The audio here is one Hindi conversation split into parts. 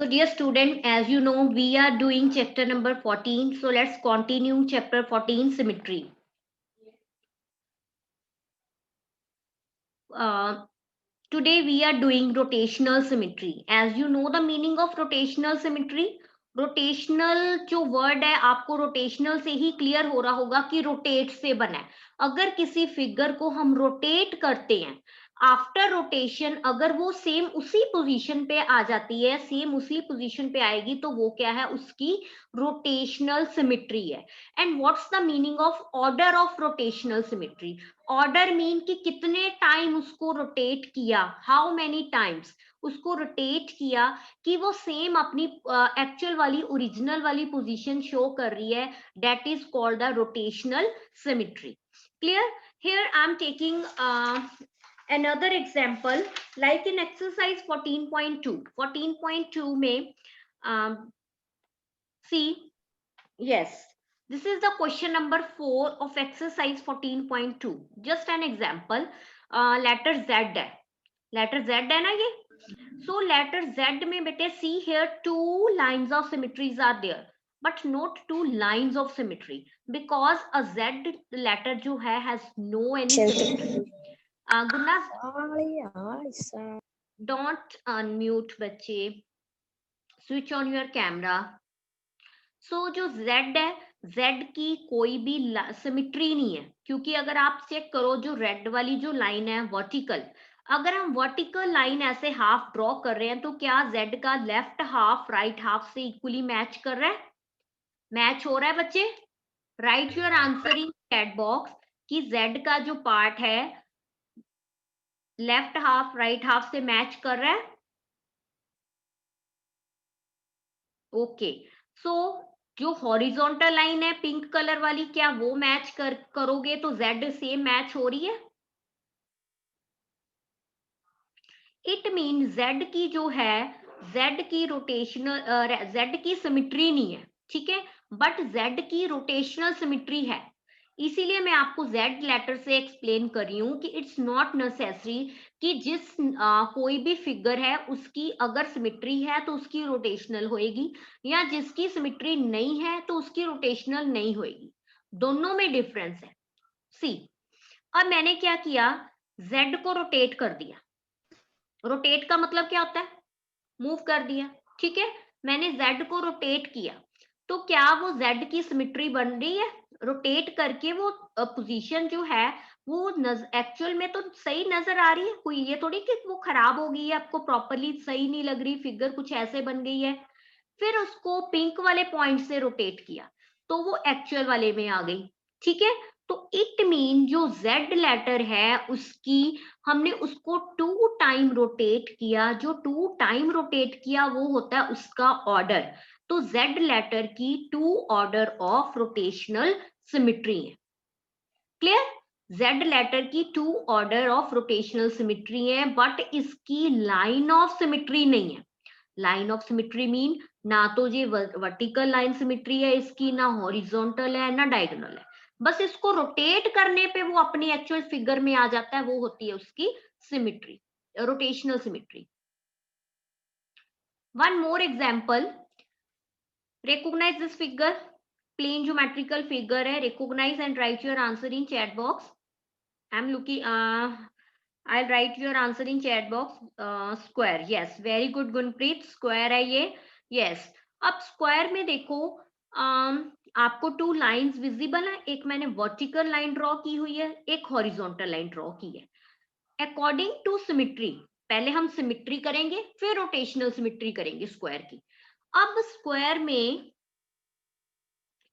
So dear student, as you know, we are doing chapter number 14. So let's continue chapter 14, symmetry. Today we are doing rotational symmetry. As you know the meaning of rotational symmetry. Rotational जो वर्ड है आपको रोटेशनल से ही क्लियर हो रहा होगा कि रोटेट से बना है. अगर किसी फिगर को हम रोटेट करते हैं, आफ्टर रोटेशन अगर वो सेम उसी पोजीशन पे आ जाती है, सेम उसी पोजीशन पे आएगी, तो वो क्या है, उसकी रोटेशनल सिमेट्री है. And what's the meaning of order of rotational symmetry? Order mean कि कितने टाइम उसको रोटेट किया, हाउ मेनी टाइम्स उसको रोटेट किया कि वो सेम अपनी एक्चुअल वाली ओरिजिनल वाली पोजीशन शो कर रही है. That is called the rotational symmetry. Clear? Here I am taking another example like in exercise 14.2. 14.2 में see, yes, this is the question number 4 of exercise 14.2. just an example. Letter Z है, letter Z है ना ये. So letter Z में बेटे see here two lines of symmetries are there but not two lines of symmetry because a Z letter जो है has no any symmetry. Gurnas, don't unmute बच्चे, switch on your camera. So जो Z है, Z की कोई भी सिमेट्री नहीं है, क्योंकि अगर आप चेक करो जो रेड वाली जो लाइन है वर्टिकल, अगर हम वर्टिकल लाइन ऐसे हाफ ड्रॉ कर रहे हैं तो क्या Z का लेफ्ट हाफ राइट हाफ से इक्वली मैच कर रहा है? मैच हो रहा है बच्चे? Right your answer in chat box कि Z का जो पार्ट है लेफ्ट हाफ राइट हाफ से मैच कर रहा है. ओके, सो जो हॉरिजॉन्टल लाइन है पिंक कलर वाली, क्या वो मैच करोगे तो Z सेम मैच हो रही है? इट मीन Z की जो है, Z की रोटेशनल Z की सिमेट्री नहीं है, ठीक है, बट Z की रोटेशनल सिमेट्री है. इसीलिए मैं आपको Z लेटर से एक्सप्लेन कर रही हूँ कि इट्स नॉट नेसेसरी कि जिस कोई भी फिगर है उसकी अगर सिमेट्री है तो उसकी रोटेशनल होएगी, या जिसकी सिमेट्री नहीं है तो उसकी रोटेशनल नहीं होएगी. दोनों में डिफरेंस है. सी, अब मैंने क्या किया, Z को रोटेट कर दिया. रोटेट का मतलब क्या होता है? मूव कर दिया, ठीक है. मैंने Z को रोटेट किया तो क्या वो Z की सिमेट्री बन रही है? रोटेट करके वो पोजीशन जो है वो एक्चुअल में तो सही नजर आ रही है, कोई ये थोड़ी कि वो खराब हो गई है, आपको प्रॉपरली सही नहीं लग रही, फिगर कुछ ऐसे बन गई है. फिर उसको पिंक वाले पॉइंट से रोटेट किया तो वो एक्चुअल वाले में आ गई, ठीक है. तो इट मीन जो Z लेटर है उसकी हमने उसको 2 टाइम रोटेट किया, जो 2 टाइम रोटेट किया वो होता है उसका ऑर्डर. तो Z लेटर की 2 ऑर्डर ऑफ रोटेशनल सिमेट्री है. क्लियर? Z लेटर की 2 ऑर्डर ऑफ रोटेशनल सिमेट्री है, बट इसकी लाइन ऑफ सिमेट्री नहीं है. लाइन ऑफ सिमेट्री मीन ना तो ये वर्टिकल लाइन सिमेट्री है इसकी, ना हॉरिजॉन्टल है, ना डायगोनल है. बस इसको रोटेट करने पे वो अपनी एक्चुअल फिगर में आ जाता है, वो होती है उसकी symmetry, rotational symmetry. One more example, recognize this figure, plain geometrical figure है, recognize and write your answer in chat box. I'm looking I'll write your answer in chat box. Square, yes, very good Gunpreet, square है ये. yes. अब स्क्वायर में देखो, आपको 2 लाइंस विजिबल है, एक मैंने वर्टिकल लाइन ड्रॉ की हुई है, एक हॉरिजॉन्टल लाइन ड्रॉ की है. अकॉर्डिंग टू सिमेट्री, पहले हम सिमेट्री करेंगे फिर रोटेशनल सिमेट्री करेंगे स्क्वायर की. अब स्क्वायर में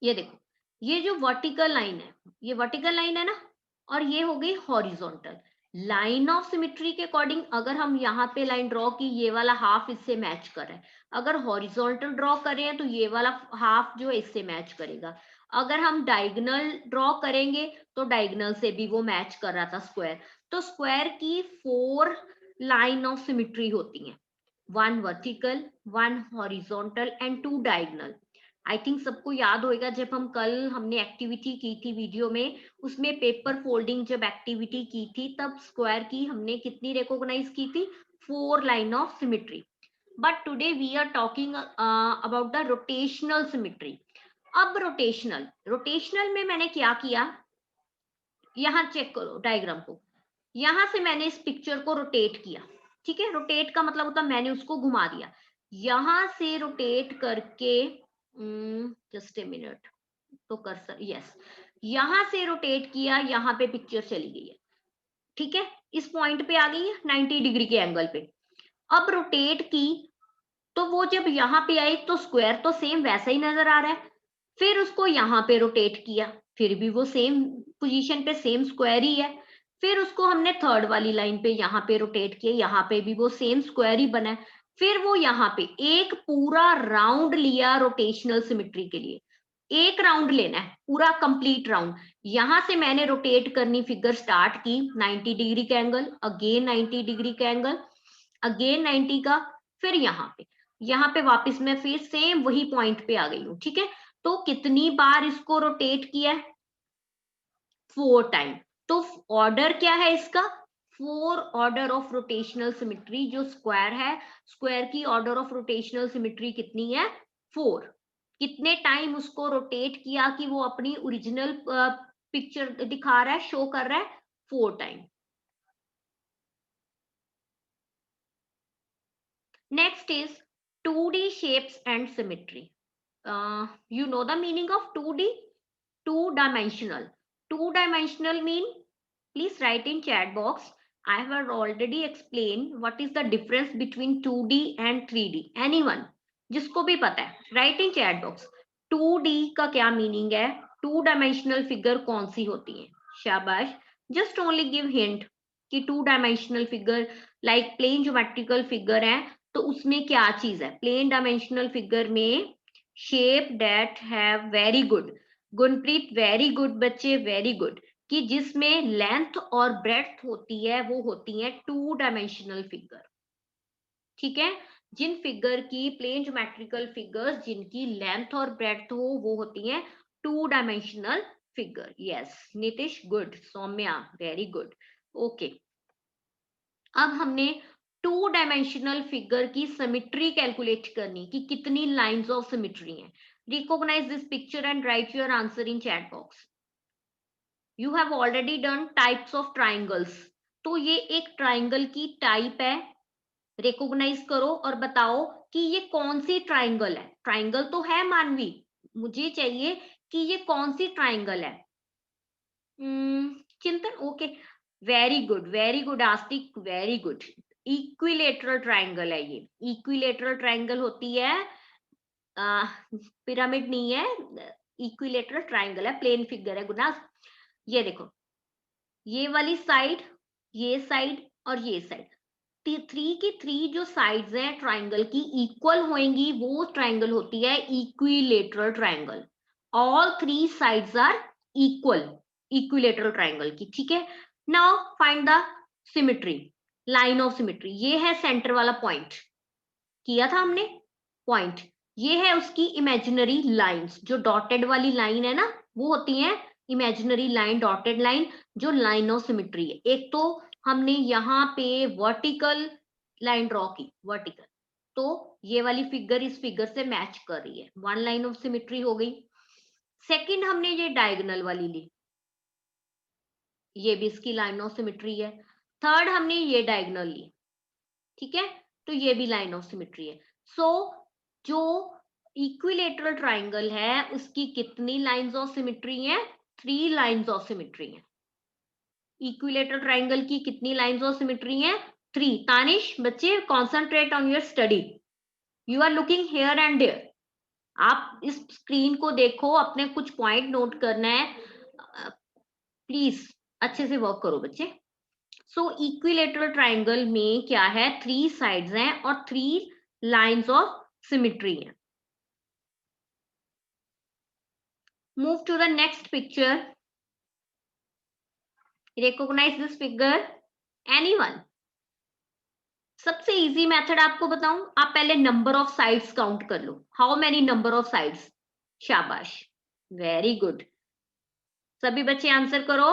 ये देखो, ये जो वर्टिकल लाइन है, ये वर्टिकल लाइन है ना, और ये हो गई हॉरिजॉन्टल. लाइन ऑफ सिमेट्री के अकॉर्डिंग अगर हम यहाँ पे लाइन ड्रॉ की, ये वाला हाफ इससे मैच कर रहा है. अगर हॉरिजॉन्टल ड्रॉ कर रहे हैं तो ये वाला हाफ जो है इससे मैच करेगा. अगर हम डायगोनल ड्रॉ करेंगे तो डायगोनल से भी वो मैच कर रहा था स्क्वायर. तो स्क्वायर की 4 लाइन ऑफ सिमेट्री होती हैं, 1 vertical, 1 horizontal and 2 diagonal. I think सबको याद होगा जब हम कल हमने एक्टिविटी की थी वीडियो में, उसमें पेपर फोल्डिंग जब एक्टिविटी की थी तब स्क्वायर की हमने कितनी रिकॉग्नाइज की थी? 4 line of symmetry. but today we are talking about the rotational symmetry. अब रोटेशनल में मैंने क्या किया, यहां चेक करो डायग्राम को, यहां से मैंने इस पिक्चर को रोटेट किया, ठीक है, रोटेट का मतलब होता है मैंने उसको घुमा दिया, यहां से रोटेट करके, जस्ट ए मिनट, तो कर्सर, यस, यहां से रोटेट किया, यहां पे पिक्चर चली गई है, ठीक है, इस पॉइंट पे आ गई है 90 डिग्री के एंगल पे। अब रोटेट की तो वो जब यहाँ पे आई तो स्क्वायर तो सेम वैसा ही नजर आ रहा है, फिर उसको यहाँ पे रोटेट किया, फिर भी वो सेम पोजीशन पे सेम स्क्वायर ही है, फिर उसको हमने थर्ड वाली लाइन पे यहाँ पे रोटेट किया, यहाँ पे भी वो सेम स्क्वायर ही बना है, फिर वो यहाँ पे एक पूरा राउंड लिया रोटेशनल सिमेट्री के लिए, एक राउंड लेना है पूरा कंप्लीट राउंड, यहां से मैंने रोटेट करनी फिगर स्टार्ट की 90 डिग्री का एंगल, अगेन 90 डिग्री का एंगल, अगेन 90 का, फिर यहाँ पे वापस मैं फिर सेम वही पॉइंट पे आ गई हूँ, ठीक है, तो कितनी बार इसको रोटेट किया है, 4 टाइम, तो ऑर्डर क्या है इसका, 4 ऑर्डर ऑफ रोटेशनल सिमेट्री, जो स्क्वायर है, स्क्वायर की ऑर्डर ऑफ रोटेशनल सिमेट्री कितनी है, 4, कितने टाइम उसको रोटेट किया कि वो अपनी ओरिजिनल पिक्चर दिखा रहा है, शो कर रहा है, 4 time. Next is 2D shapes and symmetry. You know the meaning of 2D? Two-dimensional. Two-dimensional mean, please write in chat box. I have already explained what is the difference between 2D and 3D. Anyone? जिसको भी पता है, write in chat box. 2D का क्या meaning है? Two-dimensional figure कौन सी होती है? शाबाश. Just only give hint कि two-dimensional figure like plane geometrical figure है, तो उसमें क्या चीज है, प्लेन डायमेंशनल फिगर में shape that have very good, Gunpreet very good बच्चे, वेरी गुड, कि जिसमें लेंथ और ब्रेड्थ होती है वो होती है टू डायमेंशनल फिगर, ठीक है, जिन फिगर की प्लेन ज्योमेट्रिकल फिगर्स जिनकी लेंथ और ब्रेड्थ हो वो होती हैं two dimensional figure. Yes Nitish good, Saumya very good, okay. अब हमने टू डायमेंशनल फिगर की सिमेट्री कैलकुलेट करनी कि कितनी लाइंस ऑफ सिमेट्री हैं। Recognise this picture and write your answer in chat box. You have already done types of triangles, तो ये एक ट्राइंगल की टाइप है, रिकॉग्नाइज करो और बताओ कि ये कौन सी ट्राइंगल है। ट्राइंगल तो है मानवी, मुझे चाहिए कि ये कौन सी ट्राइंगल है। चिंतन ओके, वेरी गुड आस्तिक, वेरी गुड, इक्विलेटरल ट्राइंगल है ये, इक्विलेटरल ट्राइंगल होती है, पिरामिड नहीं है, इक्विलेटरल ट्राइंगल है, प्लेन फिगर है गुनास। ये देखो, ये वाली साइड, ये साइड और ये साइड, थ्री की थ्री जो साइड्स हैं ट्राइंगल की इक्वल होंगी, वो ट्राइंगल होती है equilateral triangle. All three sides are equal, equilateral triangle की, ठीक है। Now find the symmetry, line of symmetry, ये है सेंटर वाला पॉइंट, किया था हमने पॉइंट, ये है उसकी इमेजिनरी लाइंस, जो डॉटेड वाली लाइन है ना वो होती है इमेजिनरी लाइन, डॉटेड लाइन, जो लाइन ऑफ सिमेट्री है। एक तो हमने यहाँ पे वर्टिकल लाइन ड्रॉ की, वर्टिकल, तो ये वाली फिगर इस फिगर से मैच कर रही है, वन लाइन ऑफ सिमेट्री हो गई। सेकंड हमने ये डायगोनल वाली ली, ये भी इसकी लाइन ऑफ सिमेट्री है। थर्ड हमने ये डायगोनल ली, ठीक है, तो ये भी लाइन ऑफ सिमेट्री है। सो जो इक्विलेटरल ट्राइंगल है उसकी कितनी लाइंस ऑफ सिमेट्री हैं, 3 लाइंस ऑफ सिमेट्री हैं। इक्विलेटरल ट्राइंगल की कितनी लाइंस ऑफ सिमेट्री हैं, 3। तानिश बच्चे concentrate on your study, you are looking here and there, आप इस स्क्रीन को देखो, अपने कुछ पॉइंट नोट करना है, प्लीज अच्छे से वर्क करो बच्चे। सो इक्विलेटरल ट्राइंगल में क्या है, 3 साइड्स हैं और 3 लाइंस ऑफ सिमेट्री हैं। Move to the next picture, recognize this figure, anyone. सबसे इजी मेथड आपको बताऊं, आप पहले नंबर ऑफ साइड्स काउंट कर लो, how many number of sides, शाबाश, वेरी गुड, सभी बच्चे आंसर करो,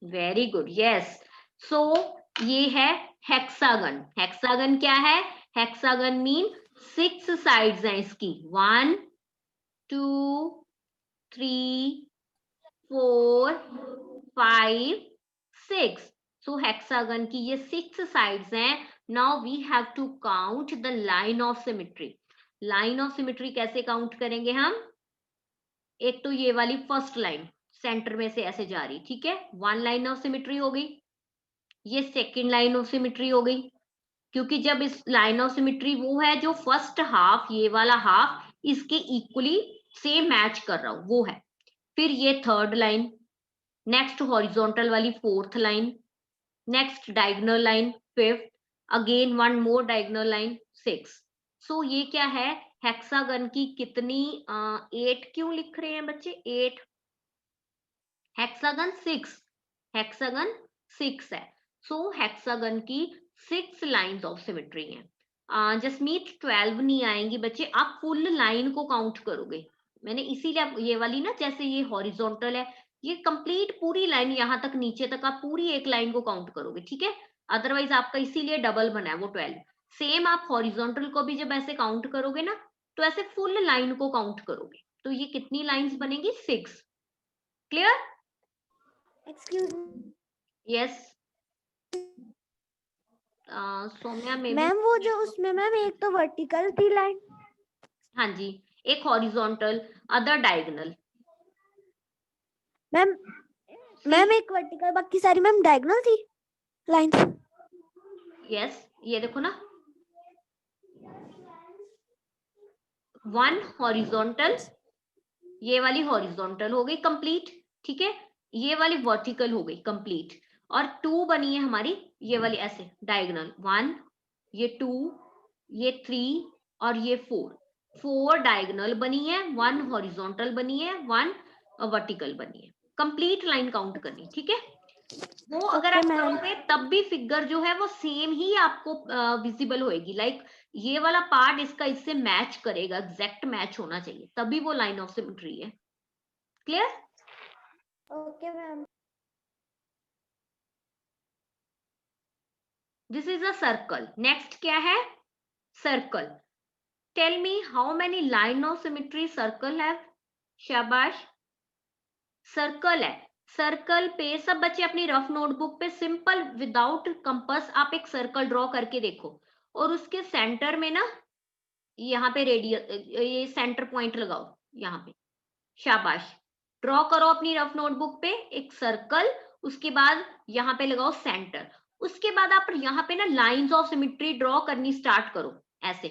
वेरी गुड, यस। सो ये है हेक्सागन, हेक्सागन क्या है, हेक्सागन मीन 6 साइड्स हैं इसकी, 1 2 3 4 5 6। सो हेक्सागन की ये 6 साइड्स हैं। Now we have to count the line of symmetry. Line of symmetry कैसे काउंट करेंगे हम? एक तो ये वाली फर्स्ट लाइन सेंटर में से ऐसे जा रही, ठीक है, वन लाइन ऑफ सिमेट्री हो गई। ये सेकेंड लाइन ऑफ सिमेट्री हो गई, क्योंकि जब इस लाइन ऑफ सिमेट्री वो है जो फर्स्ट हाफ, ये वाला हाफ इसके इक्वली सेम मैच कर रहा हूं, वो है। फिर ये थर्ड लाइन, नेक्स्ट हॉरिजॉन्टल वाली fourth line, next diagonal line fifth, again one more diagonal line six. So ये क्या है, हेक्सागन की कितनी 8 क्यों लिख रहे हैं बच्चे? 8। हेक्सागन 6, हेक्सागन 6 है। सो हेक्सागन की 6 लाइंस ऑफ सिमेट्री हैं। जसमीत 12 नहीं आएंगी बच्चे, आप फुल लाइन को काउंट करोगे। मैंने इसीलिए ये वाली ना, जैसे ये हॉरिजॉन्टल है, ये कंप्लीट पूरी लाइन यहाँ तक नीचे तक आप पूरी एक लाइन को काउंट करोगे, ठीक है। अदरवाइज आपका इसीलिए डबल बना है वो 12। सेम आप हॉरिजॉन्टल को भी जब ऐसे काउंट करोगे ना, तो ऐसे फुल लाइन को काउंट करोगे, तो ये कितनी लाइंस बनेगी? 6। क्लियर? एक्सक्यूज यस सौम्या में भी। मैम, वो जो उसमें मैम एक तो वर्टिकल थी लाइन। हाँ जी, एक horizontal, other diagonal. Ma'am ma'am एक वर्टिकल, बाकी सारी मैम डायगोनल थी लाइन। यस, ये देखो ना, वन हॉरिजॉन्टल, ये वाली हॉरिजॉन्टल हो गई कंप्लीट, ठीक है, ये वाली वर्टिकल हो गई कंप्लीट, और 2 बनी है हमारी ये वाली ऐसे डायगोनल, 1, ये 2, ये 3 और ये 4 डायगोनल बनी है, 1 हॉरिजॉन्टल बनी है, 1 वर्टिकल बनी है। कंप्लीट लाइन काउंट करनी, ठीक है। वो अगर आप करोगे तब भी फिगर जो है वो सेम ही आपको विजिबल होएगी। लाइक ये वाला पार्ट इसका इससे मैच करेगा, एग्जैक्ट मैच होना चाहिए, तभी वो लाइन ऑफ सिमेट्री है। Clear? Okay ma'am. This is a circle. Next क्या है? Circle. Tell me how many line of symmetry circle have? शाबाश, सर्कल है। सर्कल पे सब बच्चे अपनी रफ नोटबुक पे सिंपल विदाउट कंपास आप एक सर्कल ड्रॉ करके देखो, और उसके सेंटर में ना यहाँ पे रेडियल ये सेंटर पॉइंट लगाओ यहाँ पे। शाबाश, ड्रॉ करो अपनी रफ नोटबुक पे एक सर्कल, उसके बाद यहाँ पे लगाओ सेंटर। उसके बाद आप यहाँ पे ना लाइंस ऑफ सिमेट्री ड्रॉ करनी स्टार्ट करो, ऐसे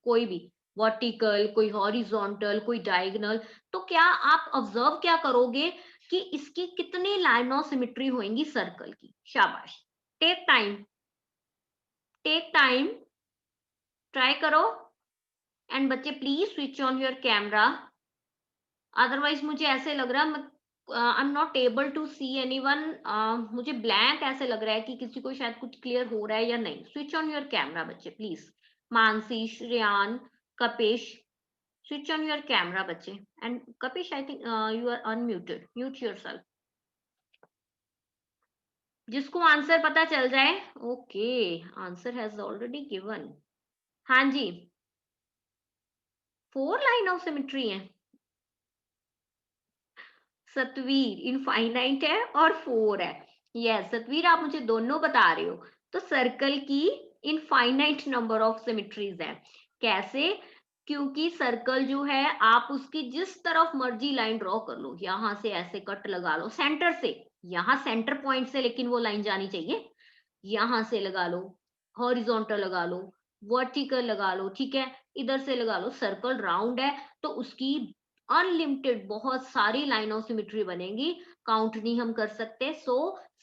कोई भी वर्टिकल, कोई हॉरिजॉन्टल, कोई डायगोनल। तो क्या आप ऑब्जर्व क्या करोगे कि इसकी कितनी लाइन ऑफ सिमेट्री होंगी सर्कल की? शाबाश, take time, take time, try करो। एंड बच्चे please switch on your camera, otherwise मुझे ऐसे लग रहा है I am not able to see anyone. मुझे ब्लैंक ऐसे लग रहा है कि किसी को शायद कुछ क्लियर हो रहा है या नहीं। स्विच ऑन योर कैमरा बच्चे please. Mansi, Shreyan, Kapish, switch on your camera बच्चे। And Kapish I think you are unmuted, mute yourself. जिसको आंसर पता चल जाए। Okay, answer has already given. हाँ जी, 4 लाइन ऑफ सिमेट्री है। सतवीर इनफाइनाइट है और 4 है। यस सतवीर, आप मुझे दोनों बता रहे हो। तो सर्कल की इनफाइनाइट नंबर ऑफ सिमेट्रीज है। कैसे? क्योंकि सर्कल जो है आप उसकी जिस तरफ मर्जी लाइन ड्रॉ कर लो, यहां से ऐसे कट लगा लो सेंटर से, यहाँ सेंटर पॉइंट से लेकिन वो लाइन जानी चाहिए, यहां से लगा लो, हॉरिजॉन्टल लगा लो, वर्टिकल लगा लो, ठीक है, इधर से लगा लो। सर्कल राउंड है तो उसकी अनलिमिटेड बहुत सारी लाइन ऑफ सिमेट्री बनेगी, काउंट नहीं हम कर सकते। सो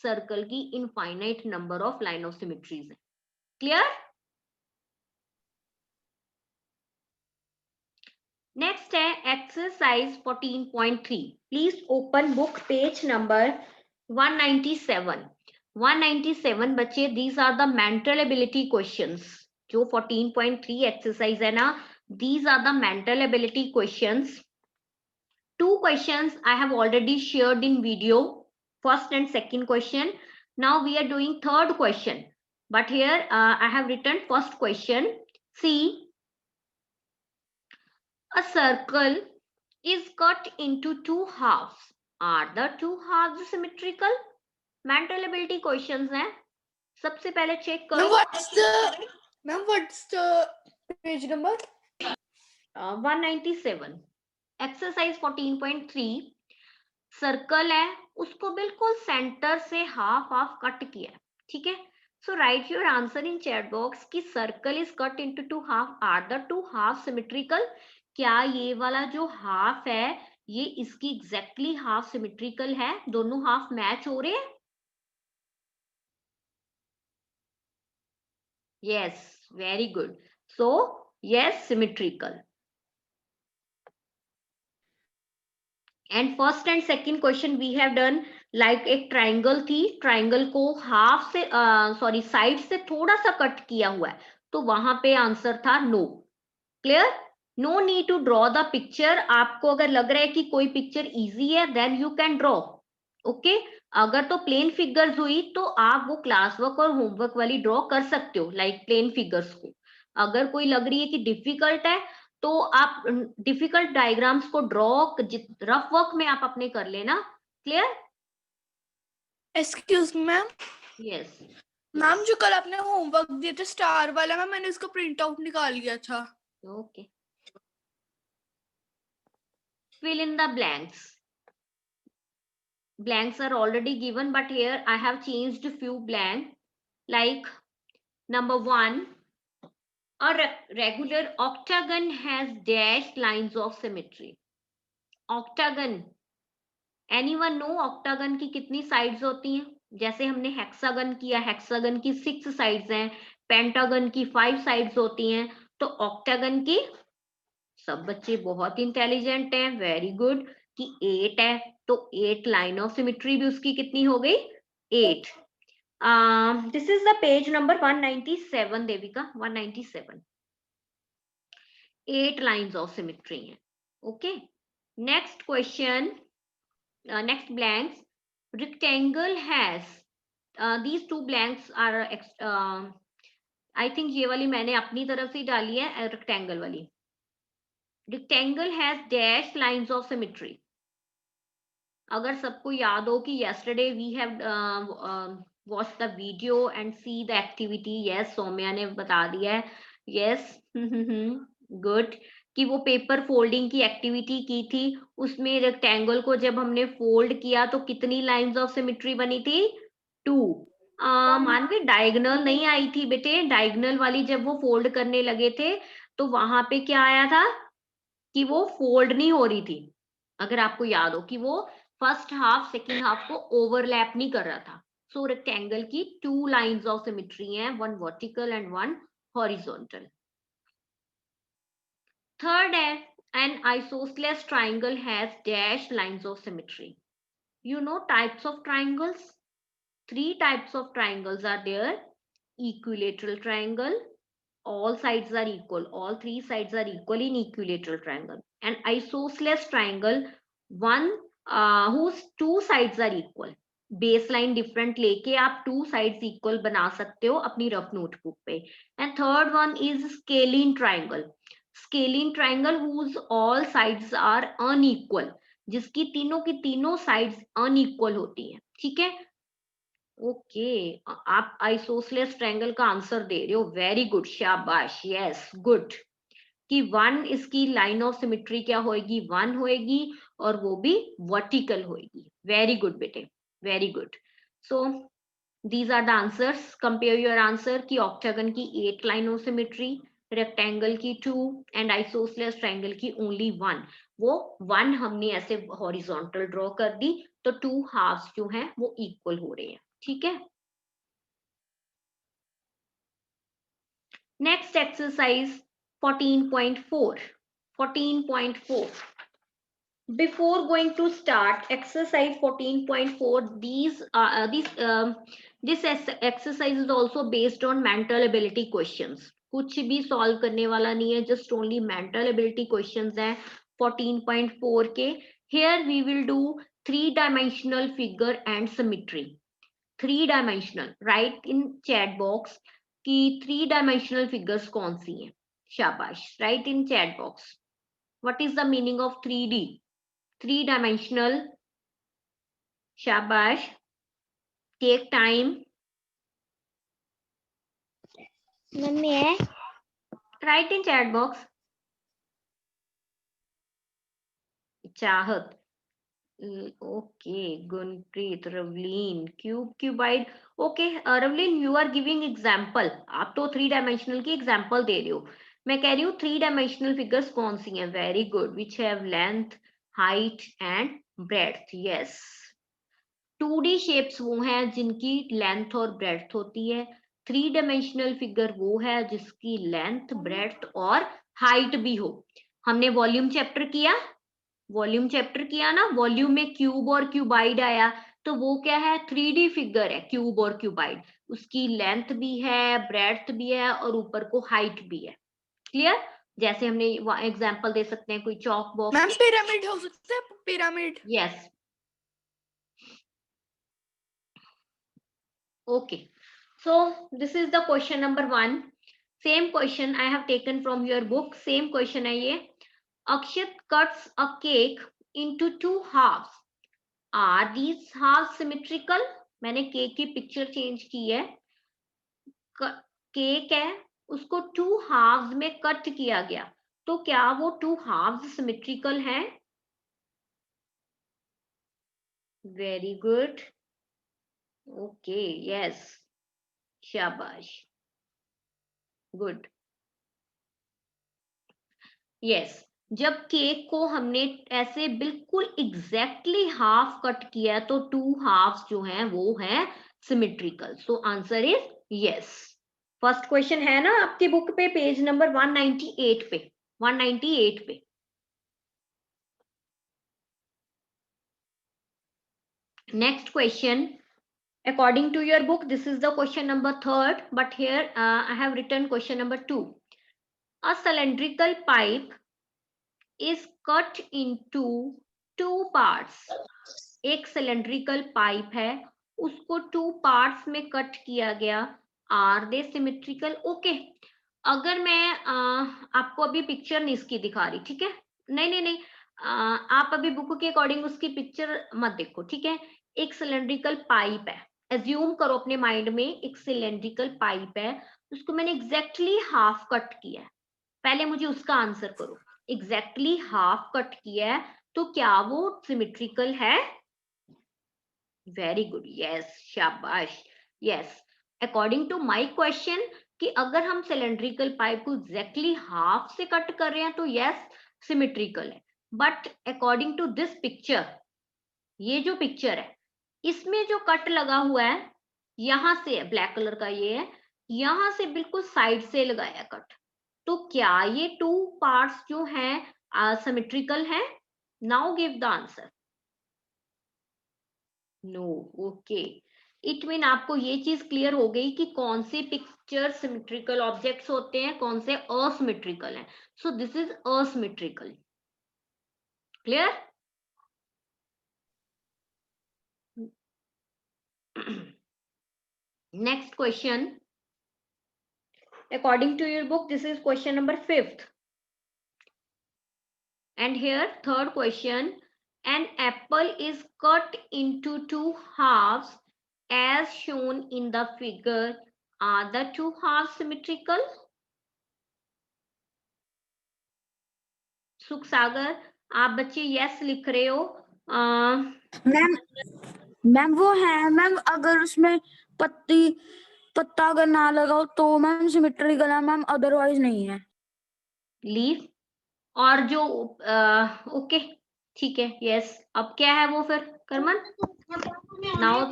सर्कल की infinite number of line of symmetries है। क्लियर? नेक्स्ट है exercise 14.3। Please open book page number 197। 197 बच्चे, these are the mental ability questions. जो 14.3 एक्सरसाइज है ना, these are the mental ability questions. 2 questions I have already shared in video, first and second question. Now we are doing third question, but here I have written first question. See, a circle is cut into two halves. Are the two halves symmetrical? Mental ability questions हैं. सबसे पहले चेक करो. What's the page number? 197. Exercise 14.3. Circle है, उसको बिल्कुल सेंटर से हाफ हाफ कट किया है. ठीक है. So write your answer in chat box कि circle is cut into two half. Are the two half symmetrical? क्या ये वाला जो हाफ है ये इसकी एग्जैक्टली हाफ सिमेट्रिकल है? दोनों हाफ मैच हो रहे हैं? Yes, very good. So, yes, symmetrical. And first and second question we have done like एक triangle थी, triangle को half से sorry side से थोड़ा सा कट किया हुआ है, तो वहां पे आंसर था no. Clear? No need to draw the picture. आपको अगर लग रहा है कि कोई पिक्चर इजी है then you can draw. Okay अगर तो प्लेन फिगर्स हुई तो आप वो क्लास वर्क और होमवर्क वाली ड्रॉ कर सकते हो लाइक प्लेन फिगर्स को. अगर कोई लग रही है कि डिफिकल्ट है तो आप डिफिकल्ट डायग्राम्स को ड्रॉ रफ वर्क में आप अपने कर लेना. Clear? Excuse ma'am. Yes ma'am जो कल आपने होमवर्क दिया था स्टार वाला मैम मैंने उसका प्रिंट आउट निकाल लिया था. Okay. fill in the blanks. Blanks are already given but here I have changed few blank like number 1. A regular octagon has dashed lines of symmetry. Octagon. Anyone know octagon की कितनी sides होती हैं? जैसे हमने hexagon किया, hexagon की 6 sides हैं, pentagon की 5 sides होती हैं, तो octagon की सब बच्चे बहुत इंटेलिजेंट हैं, वेरी गुड, कि 8 है, तो 8 लाइन ऑफ सिमेट्री भी उसकी कितनी हो गई? 8. This is the page number 197 Devika, 197. 8 lines of symmetry हैं. Okay. Next question. Next blanks. Rectangle has. These two blanks are. I think ये वाली मैंने अपनी तरफ से डाली है, rectangle वाली. Rectangle has dashed lines of symmetry. अगर सबको याद हो कि yesterday we have watched the video and see the activity. Yes, Saumya ने बता दिया है. Yes. गुड. कि वो पेपर फोल्डिंग की एक्टिविटी की थी, उसमें रेक्टेंगल को जब हमने फोल्ड किया तो कितनी लाइंस ऑफ सिमेट्री बनी थी? 2. मानवी डायगोनल नहीं आई थी बेटे. डायगोनल वाली जब वो फोल्ड करने लगे थे तो वहां पे क्या आया था कि वो फोल्ड नहीं हो रही थी. अगर आपको याद हो कि वो फर्स्ट हाफ सेकेंड हाफ को ओवरलैप नहीं कर रहा था. सो रेक्टेंगल की 2 लाइंस ऑफ सिमेट्री हैं, one vertical and one horizontal. Third है, an isosceles triangle has dashed lines of symmetry. You know types of triangles? 3 types of triangles are there. Equilateral triangle, all sides are equal. All 3 sides are equal in equilateral triangle. And isosceles triangle, one whose 2 sides are equal. Baseline different लेके आप 2 sides equal बना सकते हो अपनी रफ नोटबुक पे. And third one is scalene triangle. Scalene triangle whose all sides are unequal, जिसकी तीनों की तीनों साइड्स अनइक्वल होती हैं. ठीक है. ओके आप आइसोसेलेस ट्रायंगल का आंसर दे रहे हो, वेरी गुड, शाबाश. Yes good. कि 1 इसकी लाइन ऑफ सिमेट्री क्या होएगी? 1 होएगी और वो भी वर्टिकल होएगी. वेरी गुड बेटे, very good. So these are the answers. Compare your answer कि octagon की 8 line of symmetry, रेक्टेंगल की 2 एंड आइसोसेलेस ट्रायंगल की ओनली 1. वो 1 हमने ऐसे हॉरिजॉन्टल ड्रॉ कर दी तो 2 हाफ्स जो हैं वो इक्वल हो रहे हैं. ठीक है. Next exercise 14.4. 14.4. Before going to start exercise 14.4, this exercise is also based on mental ability questions. कुछ भी सॉल्व करने वाला नहीं है, just only mental ability questions हैं 14.4 के. Here we will do 3-dimensional figure and symmetry. 3-dimensional, write in chat box कि 3-dimensional figures कौन सी हैं. शाबाश, right in chat box. What is the meaning of 3D? Three-dimensional. Shabash. Take time. Mummy है Write in chat box. चाहत. Okay, Gunpreet, Ravleen, cuboid. Okay, Ravleen, you are giving example. आप तो 3-dimensional की example दे रहे हो. मैं कह रही हूँ 3-dimensional figures कौन सी हैं? Very good. Which have length, height and breadth. Yes. 2D shapes वो हैं जिनकी लेंथ और ब्रेड्थ होती है. 3-dimensional फिगर वो है जिसकी लेंथ, ब्रेड्थ और हाइट भी हो. हमने वॉल्यूम चैप्टर किया, ना. वॉल्यूम में क्यूब और क्यूबाइड आया, तो वो क्या है? 3D फिगर है, क्यूब और क्यूबाइड. उसकी लेंथ भी है, ब्रेड्थ भी है और ऊपर को हाइट भी है. क्लियर? जैसे हमने एग्जांपल दे सकते हैं, कोई चॉक बॉक्स. मैम पिरामिड हो सकता है, pyramid. Yes. Okay, so this is the question number 1. Same question I have taken from your book. Same question है ये. Akshat cuts a cake into 2 halves. Are these halves symmetrical? मैंने केक की पिक्चर चेंज की है. केक है, उसको 2 halves में कट किया गया, तो क्या वो 2 halves symmetrical हैं? Very good. Okay, yes. शाबाश. Good. Yes. जब केक को हमने ऐसे बिल्कुल एग्जैक्टली हाफ कट किया तो 2 हाफ्स जो हैं वो हैं symmetrical. So answer is yes. First question है ना आपकी बुक पे, पेज नंबर 198 पे. 198 पे. Next question. According to your book, this is the question number 3rd, but here I have written question number 2. A cylindrical pipe is cut into 2 parts. एक सिलेंड्रिकल पाइप है, उसको 2 पार्ट्स में कट किया गया. Are they symmetrical? ओके. अगर मैं आपको अभी पिक्चर नहीं इसकी दिखा रही, ठीक है? नहीं, आप अभी बुक के अकॉर्डिंग उसकी पिक्चर मत देखो, ठीक है? एक सिलेंड्रिकल पाइप है, एज्यूम करो अपने माइंड में एक सिलेंड्रिकल पाइप है, उसको मैंने एग्जैक्टली हाफ कट किया है. पहले मुझे उसका आंसर करो. एग्जैक्टली हाफ कट किया है, तो क्या वो सिमेट्रिकल है? Very good. यस, शाबाश. Yes. According to my question कि अगर हम सिलेंड्रिकल पाइप को एग्जैक्टली हाफ से कट कर रहे हैं तो यस सिमेट्रिकल है. But according to this picture, ये जो पिक्चर है इसमें जो कट लगा हुआ है यहां से, ब्लैक कलर का ये है, यहां से बिल्कुल साइड से लगाया कट, तो क्या ये 2 पार्ट्स जो हैं सिमेट्रिकल हैं? Now give the answer. No. Okay. It mean आपको ये चीज क्लियर हो गई कि कौन से पिक्चर सिमेट्रिकल ऑब्जेक्ट्स होते हैं, कौन से असिमेट्रिकल हैं. So this is asymmetrical. Clear? Next question. According to your book, this is question number 5th. And here, 3rd question. An apple is cut into 2 halves as shown in the figure. Are the 2 halves symmetrical? सुख सागर, आप बच्चे यस लिख रहे हो. मैम वो है मैम, अगर उसमें पत्ता अगर ना लगाओ तो मैम सिमेट्रिकल है मैम, अदरवाइज नहीं है. लीव और जो ओके ठीक है. यस. अब क्या है वो फिर करमन? नाउ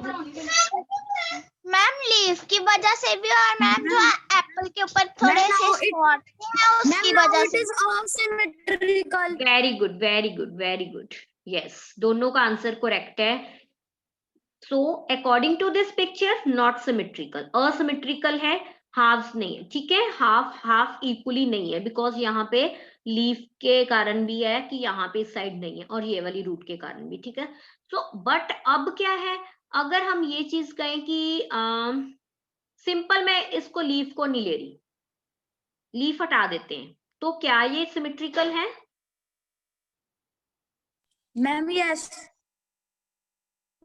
मैम लीफ की वजह से भी, और मैम जो एप्पल के ऊपर थोड़े से स्पॉट हैं उसकी वजह से. Symmetrical. Very good, very good, very good. Yes, दोनों का आंसर करेक्ट है. So according to this picture not symmetrical, asymmetrical है, हाफ्स नहीं है. ठीक है, हाफ इक्वली नहीं है, बिकॉज यहाँ पे लीफ के कारण भी है कि यहाँ पे साइड नहीं है, और ये वाली रूट के कारण भी. ठीक है. सो बट अब क्या है, अगर हम ये चीज कहें कि सिंपल मैं इसको लीफ को नहीं ले रही, लीफ हटा देते हैं, तो क्या ये सिमेट्रिकल है? Ma'am yes.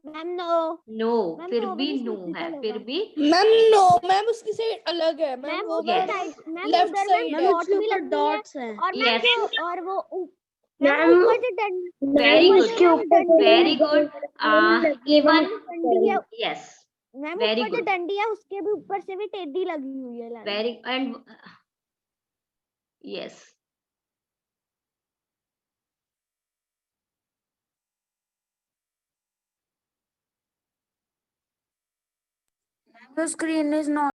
Ma'am no. No, ma'am फिर तो भी वाली नो है, symmetrical फिर होगा। भी मैम नो मैम उसकी साइड अलग है मैम, मैम वो उसकी yes. साइड मैम लेफ्ट उधर साइड मैम है। डॉट भी लगती है और मैम Yes. जो और वो मैम ऊपर जो डंडी Very ऊपर good. जो मैम डंडी Very good. Even डंडी है yes. मैम Very ऊपर जो good. डंडी है उसके भी ऊपर से भी टेढ़ी लगी हुई है line. Very and yes. The screen is not